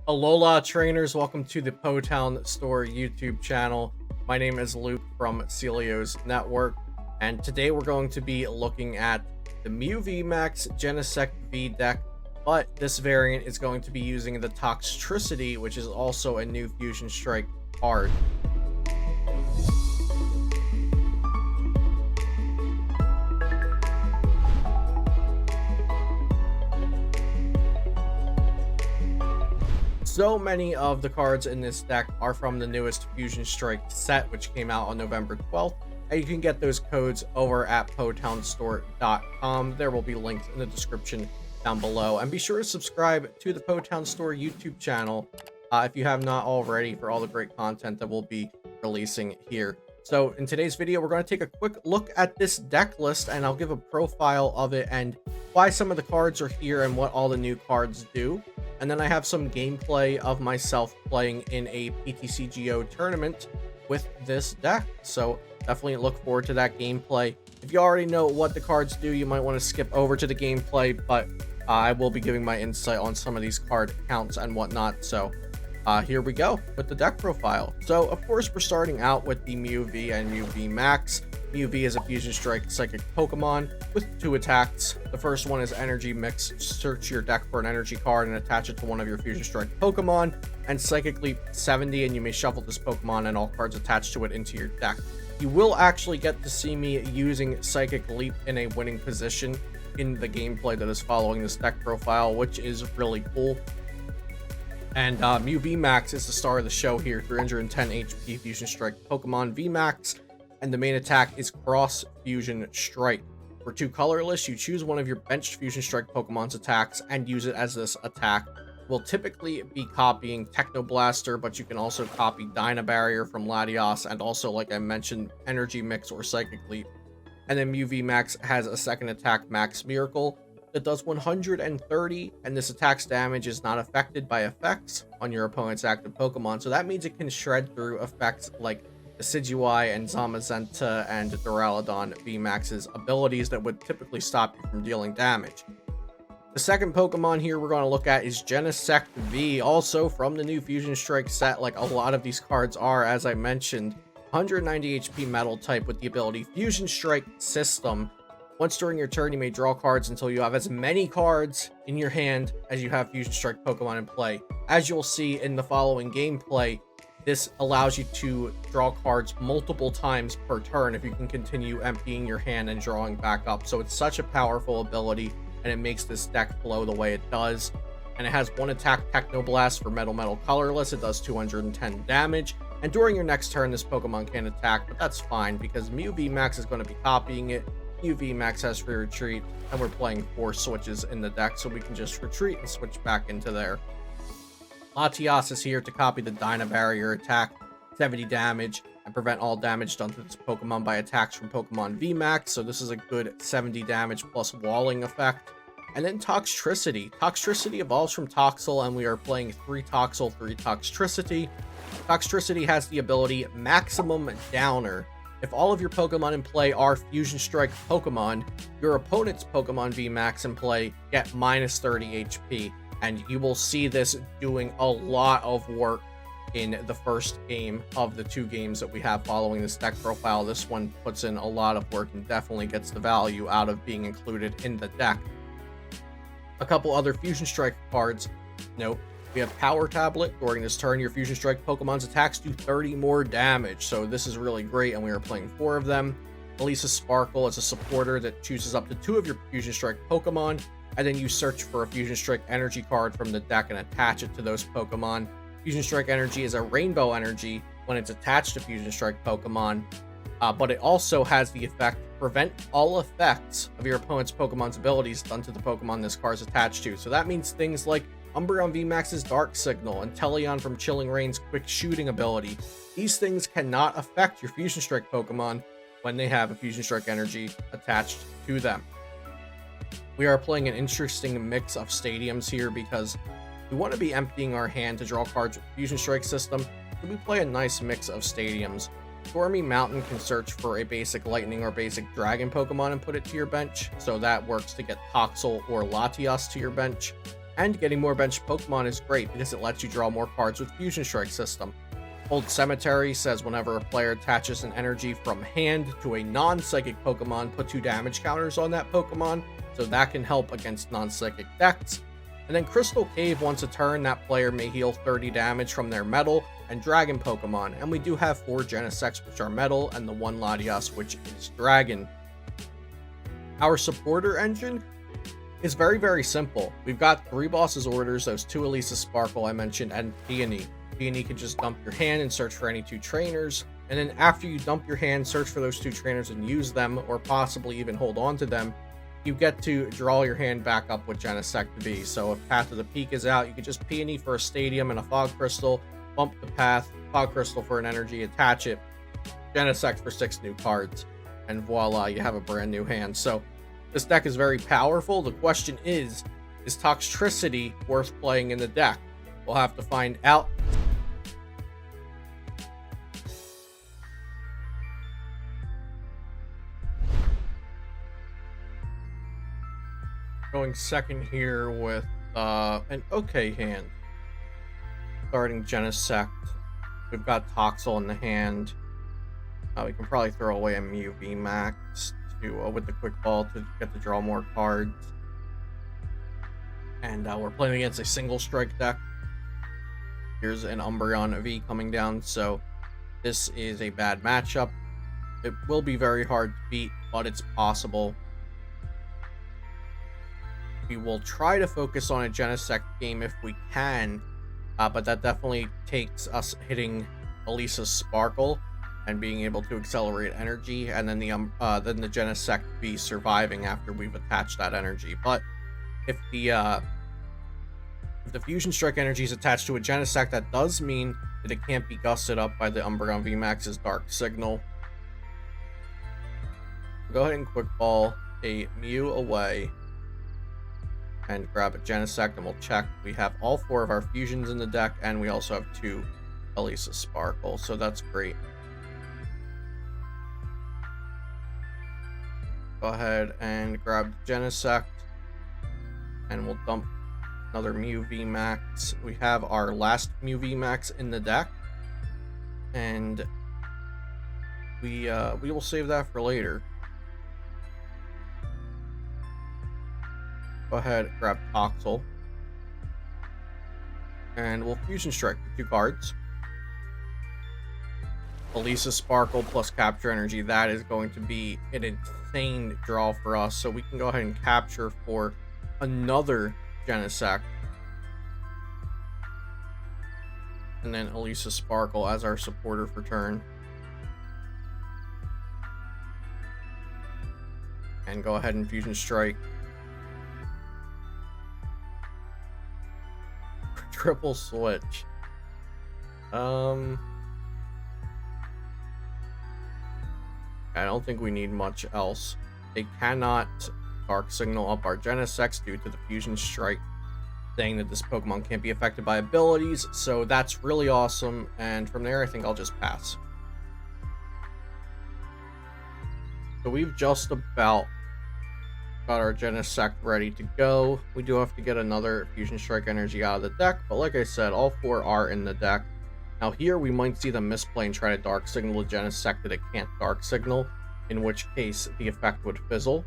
Alola trainers, welcome to the PoTown Store YouTube channel. My name is Luke from celiosnetwork, and today we're going to be looking at the Mew VMAX Genesect V deck, but this variant is going to be using the Toxtricity, which is also a new Fusion Strike card. So many of the cards in this deck are from the newest Fusion Strike set, which came out on November 12th, and you can get those codes over at potownstore.com. There will be links in the description down below, and be sure to subscribe to the PoTown Store YouTube channel if you have not already, for all the great content that we'll be releasing here. So in today's video, we're going to take a quick look at this deck list, and I'll give a profile of it and why some of the cards are here and what all the new cards do. And then I have some gameplay of myself playing in a PTCGO tournament with this deck. So definitely look forward to that gameplay. If you already know what the cards do, you might want to skip over to the gameplay, but I will be giving my insight on some of these card counts and whatnot. So here we go with the deck profile. So of course, we're starting out with the Mew V and Mew VMAX. Mew V is a Fusion Strike Psychic Pokemon with 2 attacks. The first one is Energy Mix. Search your deck for an energy card and attach it to one of your Fusion Strike Pokemon, and Psychic Leap 70, and you may shuffle this Pokemon and all cards attached to it into your deck. You will actually get to see me using Psychic Leap in a winning position in the gameplay that is following this deck profile, which is really cool. And Mew VMAX is the star of the show here, 310 HP Fusion Strike Pokemon VMAX. And the main attack is Cross Fusion Strike. For 2 colorless, you choose one of your benched Fusion Strike Pokemon's attacks and use it as this attack. Will typically be copying Techno Blaster, but you can also copy Dyna Barrier from Latios, and also, like I mentioned, Energy Mix or Psychic Leap. And then Mew VMAX has a second attack, Max Miracle, that does 130, and this attack's damage is not affected by effects on your opponent's active Pokemon. So that means it can shred through effects like Decidueye and Zamazenta and Duraludon VMAX's abilities that would typically stop you from dealing damage. The second Pokemon here we're going to look at is Genesect V, also from the new Fusion Strike set, like a lot of these cards are, as I mentioned. 190 HP Metal type with the ability Fusion Strike System. Once during your turn, you may draw cards until you have as many cards in your hand as you have Fusion Strike Pokemon in play. As you'll see in the following gameplay, this allows you to draw cards multiple times per turn if you can continue emptying your hand and drawing back up. So it's such a powerful ability, and it makes this deck flow the way it does. And it has 1 attack, Techno Blast, for Metal colorless. It does 210 damage. And during your next turn, this Pokemon can attack, but that's fine because Mew VMAX is going to be copying it. Mew VMAX has free retreat, and we're playing 4 switches in the deck, so we can just retreat and switch back into there. Latios is here to copy the Dyna Barrier attack, 70 damage, and prevent all damage done to this Pokemon by attacks from Pokemon VMAX, so this is a good 70 damage plus walling effect. And then Toxtricity. Toxtricity evolves from Toxel, and we are playing 3 Toxel, 3 Toxtricity. Toxtricity has the ability Maximum Downer. If all of your Pokemon in play are Fusion Strike Pokemon, your opponent's Pokemon VMAX in play get minus 30 HP. And you will see this doing a lot of work in the first game of the 2 games that we have following this deck profile. This one puts in a lot of work and definitely gets the value out of being included in the deck. A couple other Fusion Strike cards. Note, we have Power Tablet. During this turn, your Fusion Strike Pokemon's attacks do 30 more damage. So this is really great, and we are playing 4 of them. Elisa Sparkle is a supporter that chooses up to 2 of your Fusion Strike Pokemon, and then you search for a Fusion Strike Energy card from the deck and attach it to those Pokemon. Fusion Strike Energy is a rainbow energy when it's attached to Fusion Strike Pokemon, but it also has the effect prevent all effects of your opponent's Pokemon's abilities done to the Pokemon this card is attached to. So that means things like Umbreon VMAX's Dark Signal and Teleon from Chilling Rain's Quick Shooting ability. These things cannot affect your Fusion Strike Pokemon when they have a Fusion Strike Energy attached to them. We are playing an interesting mix of stadiums here because we want to be emptying our hand to draw cards with Fusion Strike system, so we play a nice mix of stadiums. Stormy Mountain can search for a basic Lightning or basic Dragon Pokemon and put it to your bench, so that works to get Toxel or Latios to your bench. And getting more bench Pokemon is great because it lets you draw more cards with Fusion Strike system. Old Cemetery says whenever a player attaches an energy from hand to a non-psychic Pokemon, put 2 damage counters on that Pokemon, so that can help against non-psychic decks. And then Crystal Cave, once a turn, that player may heal 30 damage from their Metal and Dragon Pokemon, and we do have 4 Genesects which are Metal, and the 1 Latias which is Dragon. Our supporter engine is very, very simple. We've got 3 Boss's Orders, those 2 Elisa Sparkle I mentioned, and Peony. Peony can just dump your hand and search for any 2 trainers, and then after you dump your hand, search for those 2 trainers and use them, or possibly even hold on to them, you get to draw your hand back up with Genesect V. So if Path of the Peak is out, you can just Peony for a Stadium and a Fog Crystal, bump the Path, Fog Crystal for an energy, attach it, Genesect for 6 new cards, and voila, you have a brand new hand. So this deck is very powerful. The question is Toxtricity worth playing in the deck? We'll have to find out. Going second here with an okay hand. Starting Genesect. We've got Toxel in the hand. We can probably throw away a Mew VMAX to, with the Quick Ball to get to draw more cards. And we're playing against a single strike deck. Here's an Umbreon V coming down, so this is a bad matchup. It will be very hard to beat, but it's possible. We will try to focus on a Genesect game if we can, but that definitely takes us hitting Elisa's Sparkle and being able to accelerate energy, and then the Genesect V surviving after we've attached that energy. But if the Fusion Strike energy is attached to a Genesect, that does mean that it can't be gusted up by the Umbreon VMAX's Dark Signal. Go ahead and Quick Ball a Mew away and grab a Genesect, and we'll check. We have all 4 of our fusions in the deck, and we also have 2 Elisa Sparkle, so that's great. Go ahead and grab Genesect, and we'll dump another Mew VMAX. We have our last Mew VMAX in the deck, and we will save that for later. Go ahead, grab Toxel, and we'll Fusion Strike 2 cards. Elisa Sparkle plus Capture Energy, that is going to be an insane draw for us, so we can go ahead and capture for another Genesect. And then Elisa Sparkle as our supporter for turn. And go ahead and Fusion Strike. Triple switch. I don't think we need much else. They cannot Dark Signal up our Genesects due to the Fusion Strike, saying that this Pokemon can't be affected by abilities, so that's really awesome, and from there I think I'll just pass. So we've just about got our Genesect ready to go. We do have to get another Fusion Strike energy out of the deck, but like I said, all 4 are in the deck. Now here we might see them misplay and try to Dark Signal a Genesect that it can't Dark Signal, in which case the effect would fizzle.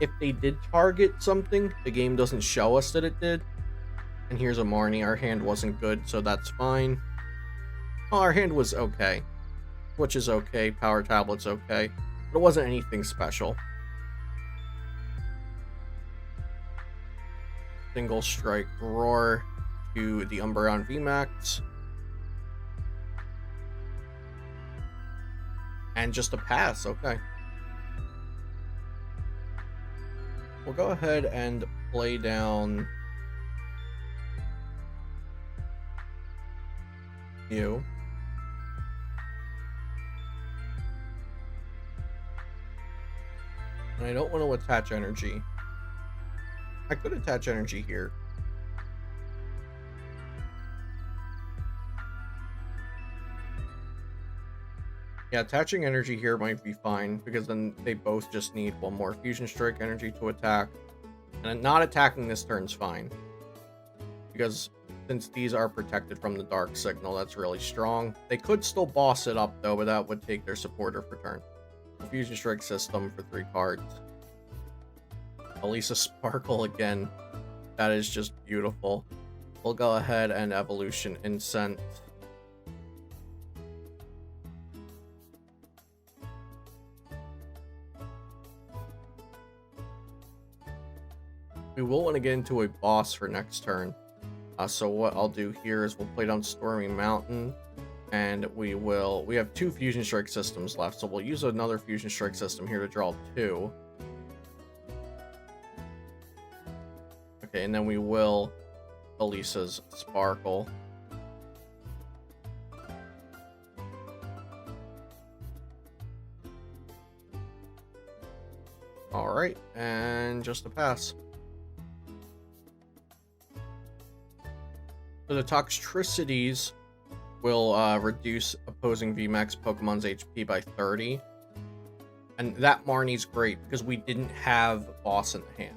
If they did target something, the game doesn't show us that it did. And here's a Marnie. Our hand wasn't good, so that's fine. Oh, our hand was okay. Switch is okay, Power Tablet's okay. But it wasn't anything special. Single Strike Roar to the Umbreon VMAX. And just a pass, okay. We'll go ahead and play down you. And I don't want to attach energy. I could attach energy here. Yeah, attaching energy here might be fine, because then they both just need 1 more Fusion Strike energy to attack. And not attacking this turn's fine, because since these are protected from the dark signal, that's really strong. They could still boss it up though, but that would take their supporter for turn. Fusion Strike System for 3 cards. Elisa Sparkle again. That is just beautiful. We'll go ahead and Evolution Incense. We will want to get into a boss for next turn. So what I'll do here is we'll play down Stormy Mountain, and we have 2 Fusion Strike systems left, so we'll use another Fusion Strike system here to draw 2. Okay, and then we will Elisa's Sparkle. Alright, and just a pass. So the Toxtricities will reduce opposing VMAX Pokemon's HP by 30. And that Marnie's great because we didn't have boss in the hand.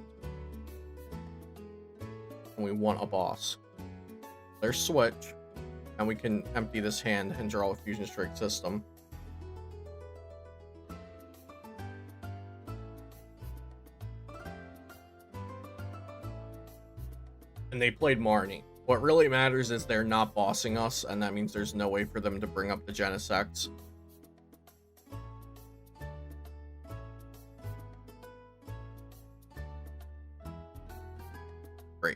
And we want a boss. There's Switch. And we can empty this hand and draw a Fusion Strike system. And they played Marnie. What really matters is they're not bossing us, and that means there's no way for them to bring up the Genesect. Great.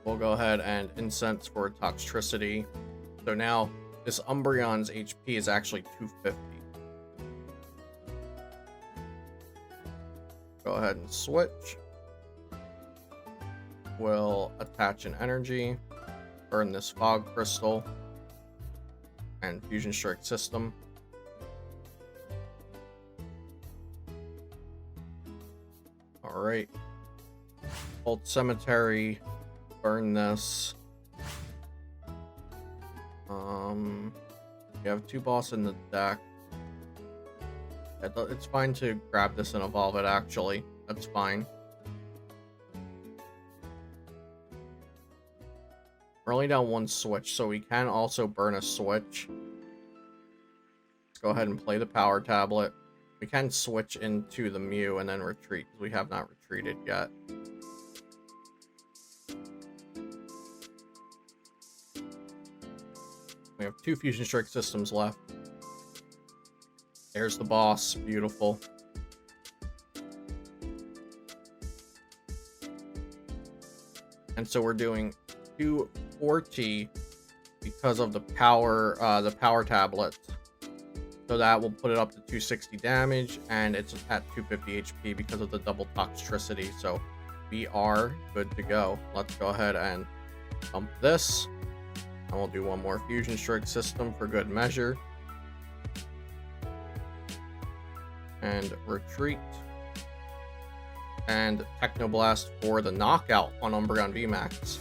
We'll go ahead and incense for Toxtricity. So now this Umbreon's HP is actually 250. Go ahead and switch. We'll attach an energy, burn this Fog Crystal, and Fusion Strike system. Alright. Old Cemetery, burn this. We have 2 boss in the deck. It's fine to grab this and evolve it, actually. That's fine. We're only down 1 switch, so we can also burn a switch. Let's go ahead and play the power tablet. We can switch into the Mew and then retreat, because we have not retreated yet. We have 2 Fusion Strike systems left. There's the boss. Beautiful. And so we're doing 240 because of the power tablet. So that will put it up to 260 damage, and it's at 250 HP because of the double Toxtricity. So we are good to go. Let's go ahead and dump this. And we'll do 1 more Fusion Strike system for good measure. And retreat. And Technoblast for the knockout on Umbreon VMAX.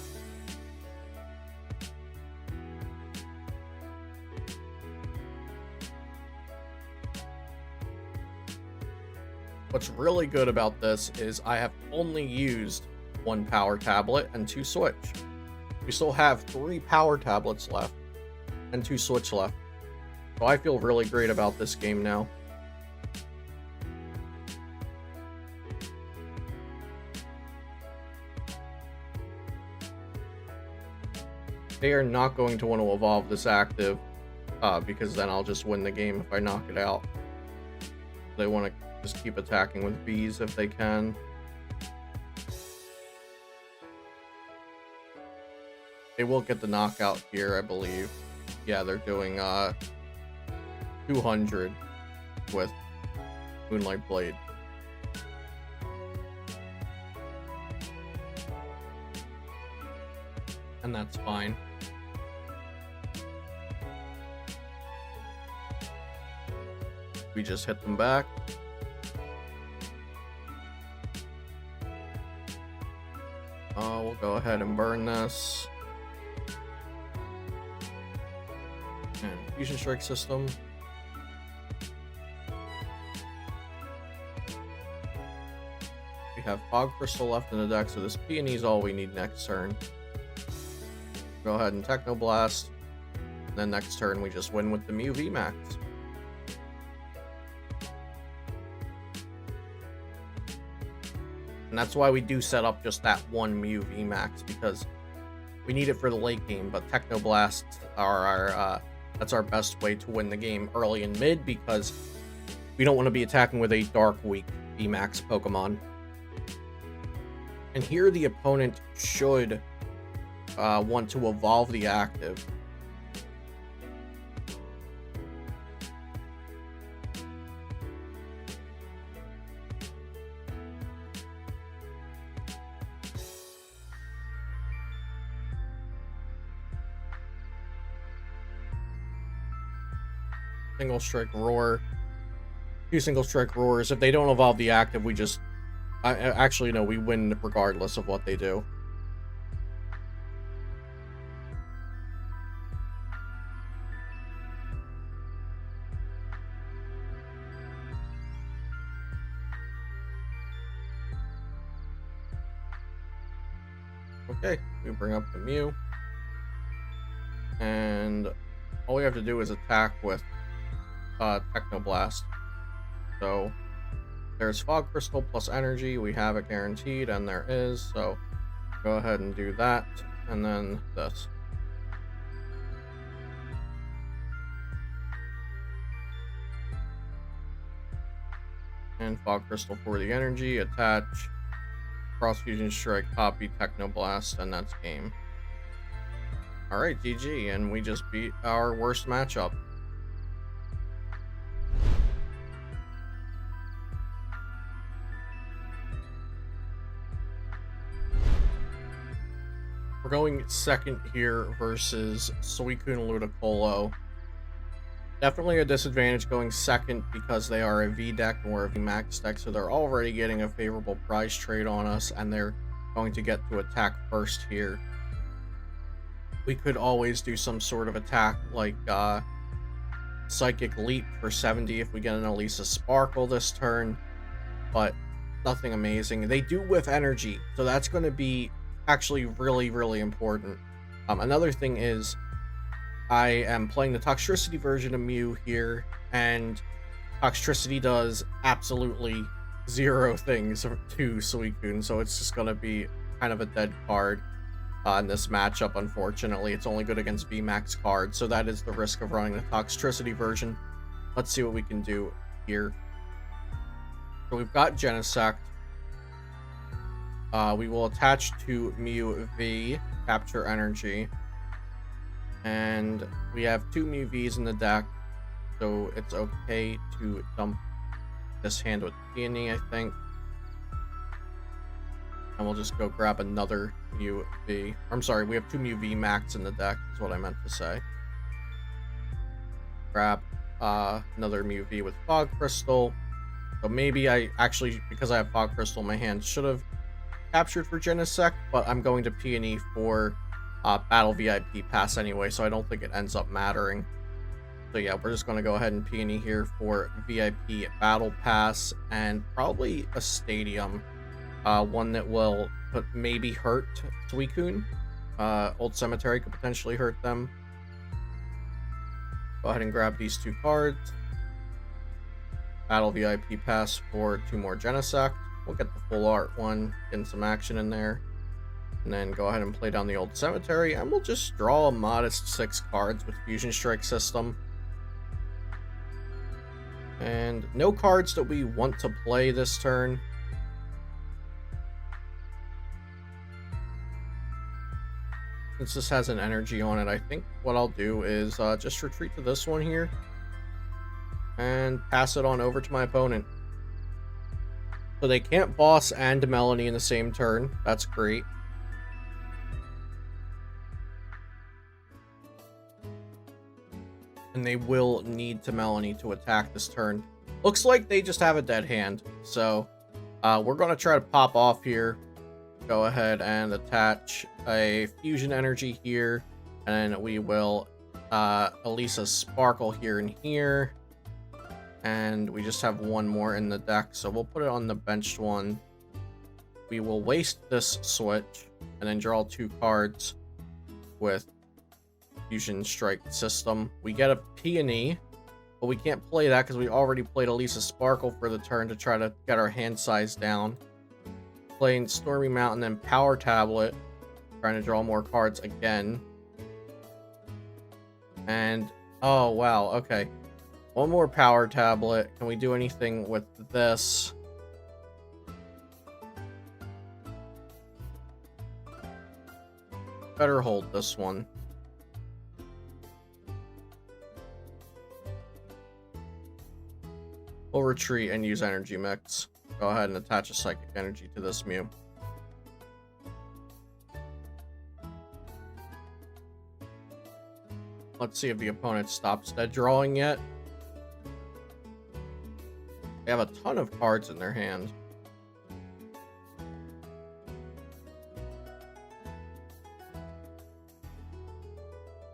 What's really good about this is I have only used 1 power tablet and 2 switch. We still have 3 power tablets left and 2 switch left. So I feel really great about this game now. They are not going to want to evolve this active because then I'll just win the game if I knock it out. They want to just keep attacking with bees if they can. They will get the knockout here, I believe. Yeah, they're doing 200 with Moonlight Blade. And that's fine. We just hit them back. We'll go ahead and burn this. And Fusion Strike system. have Fog Crystal left in the deck, so this Peony is all we need next turn. Go ahead and Techno Blast. And then next turn, we just win with the Mew VMAX. And that's why we do set up just that one Mew VMAX, because we need it for the late game, but Techno Blasts are our, that's our best way to win the game early and mid, because we don't want to be attacking with a Dark Weak VMAX Pokemon. And here the opponent should want to evolve the active. Single Strike Roar. 2 Single Strike Roars. If they don't evolve the active, we just... actually, no, we win regardless of what they do. Okay, we bring up the Mew. And all we have to do is attack with Techno Blast. So there's Fog Crystal plus energy. We have it guaranteed, and there is. So go ahead and do that. And then this. And Fog Crystal for the energy. Attach. Cross Fusion Strike, copy, Techno Blast, and that's game. Alright, GG, and we just beat our worst matchup. We're going second here versus Suicune Ludicolo. Definitely a disadvantage going second because they are a V deck or a VMAX deck, so they're already getting a favorable prize trade on us, and they're going to get to attack first here. We could always do some sort of attack like Psychic Leap for 70 if we get an Elisa Sparkle this turn, but nothing amazing. They do whiff energy, so that's going to be actually really, really important. Another thing is, I am playing the Toxtricity version of Mew here, and Toxtricity does absolutely 0 things to Suicune, so it's just going to be kind of a dead card in this matchup, unfortunately. It's only good against VMAX cards, so that is the risk of running the Toxtricity version. Let's see what we can do here. So we've got Genesect. We will attach to Mew V, capture energy. And we have 2 Mew Vs in the deck, so it's okay to dump this hand with Peony, I think. And we'll just go grab another Mew V. I'm sorry, we have 2 Mew VMAX in the deck, is what I meant to say. Grab another Mew V with Fog Crystal. So maybe I actually, because I have Fog Crystal in my hand, should have captured for Genesect, but I'm going to Peony for Battle VIP Pass anyway, so I don't think it ends up mattering. So yeah, we're just going to go ahead and Peony here for VIP Battle Pass, and probably a Stadium. One that will maybe hurt Suicune. Old Cemetery could potentially hurt them. Go ahead and grab these 2 cards. Battle VIP Pass for 2 more Genesect. We'll get the full art one, getting some action in there. And then go ahead and play down the Old Cemetery, and we'll just draw a modest 6 cards with Fusion Strike system. And no cards that we want to play this turn. Since this has an energy on it, I think what I'll do is just retreat to this one here and pass it on over to my opponent. So they can't boss and Melanie in the same turn. That's great. And they will need to Melanie to attack this turn. Looks like they just have a dead hand. So we're going to try to pop off here. Go ahead and attach a Fusion Energy here. And we will Elisa Sparkle here and here. And we just have one more in the deck, so we'll put it on the benched one. we will waste this switch and then draw 2 cards with Fusion Strike system. We get a Peony, but we can't play that because we already played Elisa Sparkle for the turn to try to get our hand size down. Playing Stormy Mountain and Power Tablet, trying to draw more cards again. And, oh wow, okay. One more Power Tablet. Can we do anything with this? Better hold this one. We'll retreat and use Energy Mix. Go ahead and attach a Psychic Energy to this Mew. Let's see if the opponent stops dead drawing yet. They have a ton of cards in their hand.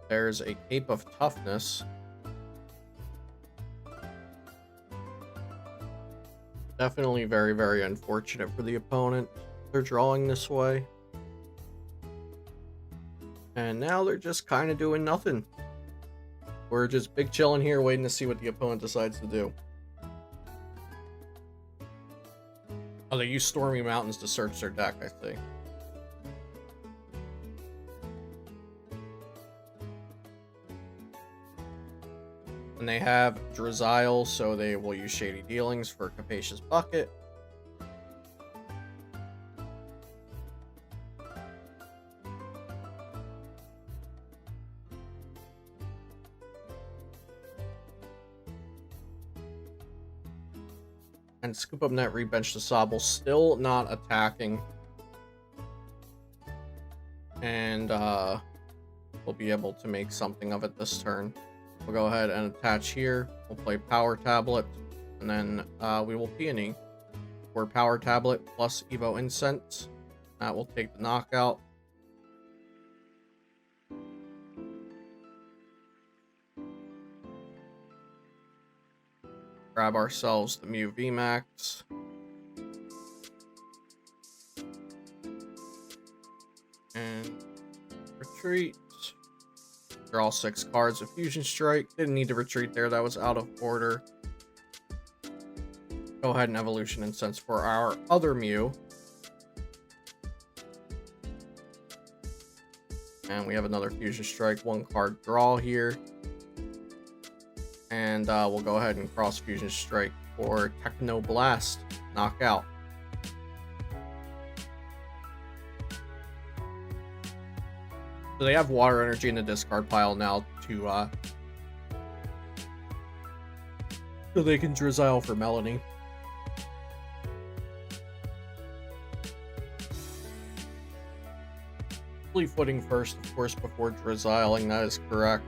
There's a Cape of Toughness. Definitely very, very unfortunate for the opponent. They're drawing this way. And now they're just kind of doing nothing. We're just big chilling here, waiting to see what the opponent decides to do. Oh, they use Stormy Mountains to search their deck, I see. And they have Drizzile, so they will use Shady Dealings for Capacious Bucket. And Scoop Up Net, rebench the Sobble, still not attacking. And we'll be able to make something of it this turn. We'll go ahead and attach here. We'll play Power Tablet, and then we will Peony for Power Tablet plus Evo Incense. That will take the knockout. Grab ourselves the Mew VMAX. And retreat. Draw 6 cards with Fusion Strike. Didn't need to retreat there, that was out of order. Go ahead and Evolution Incense for our other Mew. And we have another Fusion Strike, 1 card draw here. And we'll go ahead and cross Fusion Strike for Techno Blast. Knockout. So they have Water Energy in the discard pile now to so they can Drizzile for Melanie. Fleet Footing first, of course, before Drizziling, that is correct.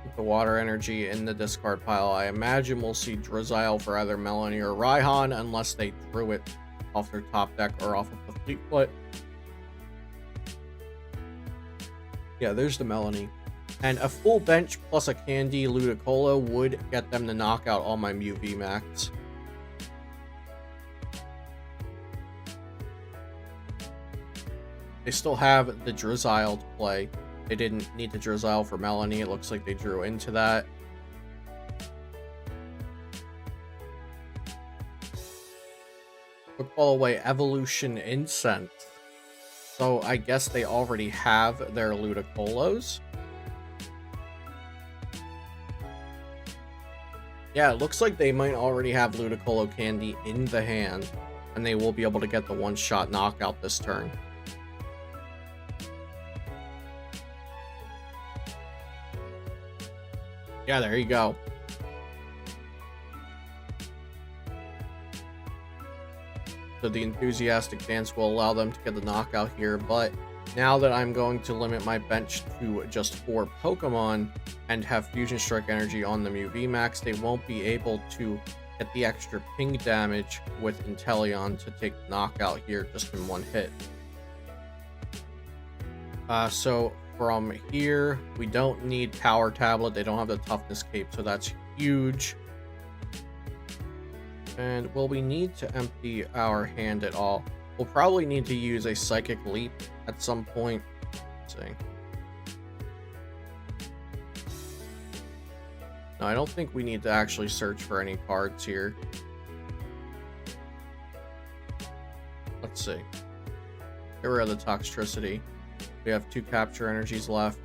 With the Water Energy in the discard pile, I imagine we'll see Drizzile for either Melanie or Raihan, unless they drew it off their top deck or off of the Fleet Foot. Yeah, there's the Melanie. And a full bench plus a Candy Ludicolo would get them to knock out all my Mew VMAX. They still have the Drizzile to play. They didn't need to Drizzile for Melanie. It looks like they drew into that. Quick ball away, Evolution Incense. So I guess they already have their Ludicolos. Yeah, it looks like they might already have Ludicolo Candy in the hand, and they will be able to get the one-shot knockout this turn. Yeah, there you go. So the Enthusiastic Dance will allow them to get the knockout here, but now that I'm going to limit my bench to just 4 Pokemon and have Fusion Strike Energy on the Mew VMAX, they won't be able to get the extra ping damage with Inteleon to take the knockout here just in 1 hit. So from here, we don't need Power Tablet. They don't have the Toughness Cape, so that's huge. And will we need to empty our hand at all? We'll probably need to use a Psychic Leap at some point. Let's see. No, I don't think we need to actually search for any cards here. Let's see. Get rid of the Toxtricity. We have 2 capture energies left.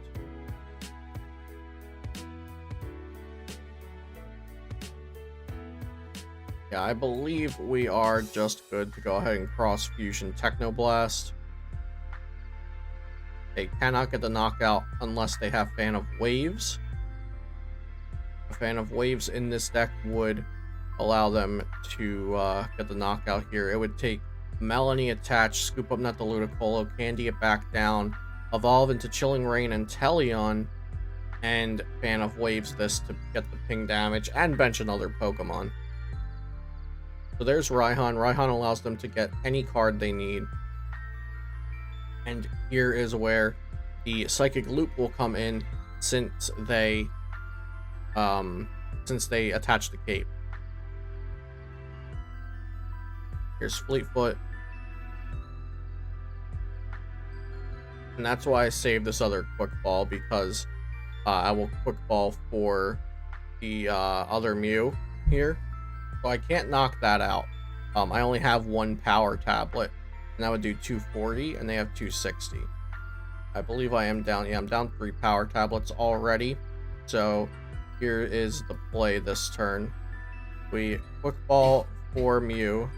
Yeah, I believe we are just good to go ahead and cross Fusion Technoblast. They cannot get the knockout unless they have Fan of Waves. A Fan of Waves in this deck would allow them to get the knockout here. It would take Melanie attach, scoop up Net the Ludicolo, candy it back down, evolve into Chilling Rain and Teleon, and Fan of Waves this to get the ping damage and bench another Pokemon. So there's Raihan. Raihan allows them to get any card they need. And here is where the Psychic Loop will come in since they attach the cape. Here's Fleetfoot. And that's why I saved this other Quick Ball, because I will Quick Ball for the other Mew here. So I can't knock that out. I only have 1 power tablet, and that would do 240, and they have 260. I believe I am down. Yeah, I'm down 3 power tablets already. So here is the play this turn. We Quick Ball for Mew.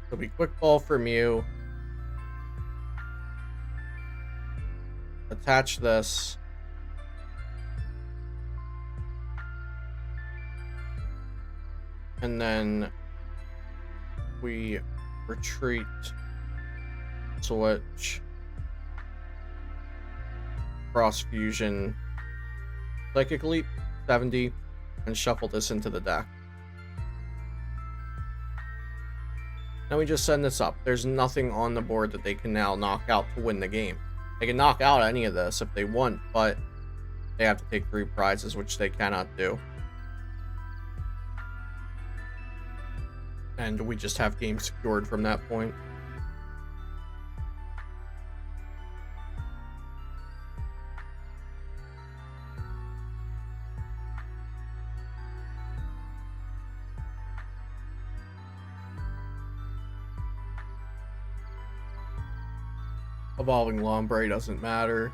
So we Quick Ball for Mew. Attach this. And then we retreat, switch, cross fusion, Psychic Leap, 70, and shuffle this into the deck. Now we just send this up. There's nothing on the board that they can now knock out to win the game. They can knock out any of this if they want, but they have to take 3 prizes, which they cannot do. And we just have game secured from that point. Evolving Lombre doesn't matter.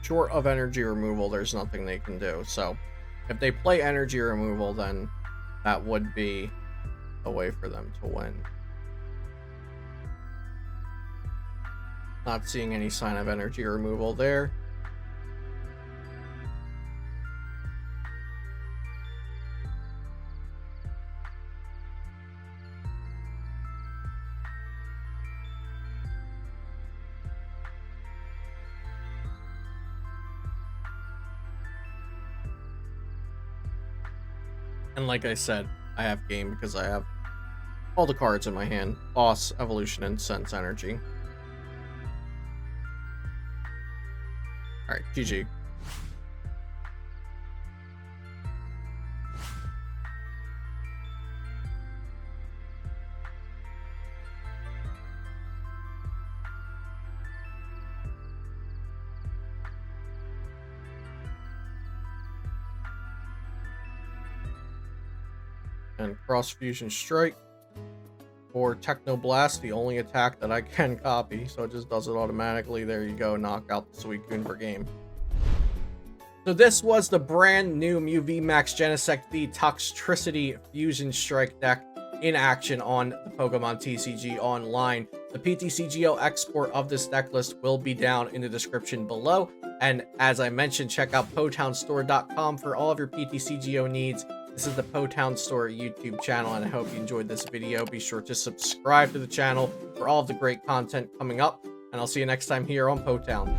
Short of energy removal, there's nothing they can do. So if they play energy removal, then that would be a way for them to win. Not seeing any sign of energy removal there. And like I said, I have game because I have all the cards in my hand. Boss, Evolution, and Sense Energy. Alright, GG. And Cross Fusion Strike for Techno Blast, the only attack that I can copy, so it just does it automatically. There you go, knock out the Suicune for game. So this was the brand new Mew VMAX Genesect V Toxtricity Fusion Strike deck in action on the Pokemon TCG Online. The PTCGO export of this deck list will be down in the description below. And as I mentioned, check out potownstore.com for all of your PTCGO needs. This is the PoTown Store YouTube channel, and I hope you enjoyed this video. Be sure to subscribe to the channel for all of the great content coming up, and I'll see you next time here on PoTown.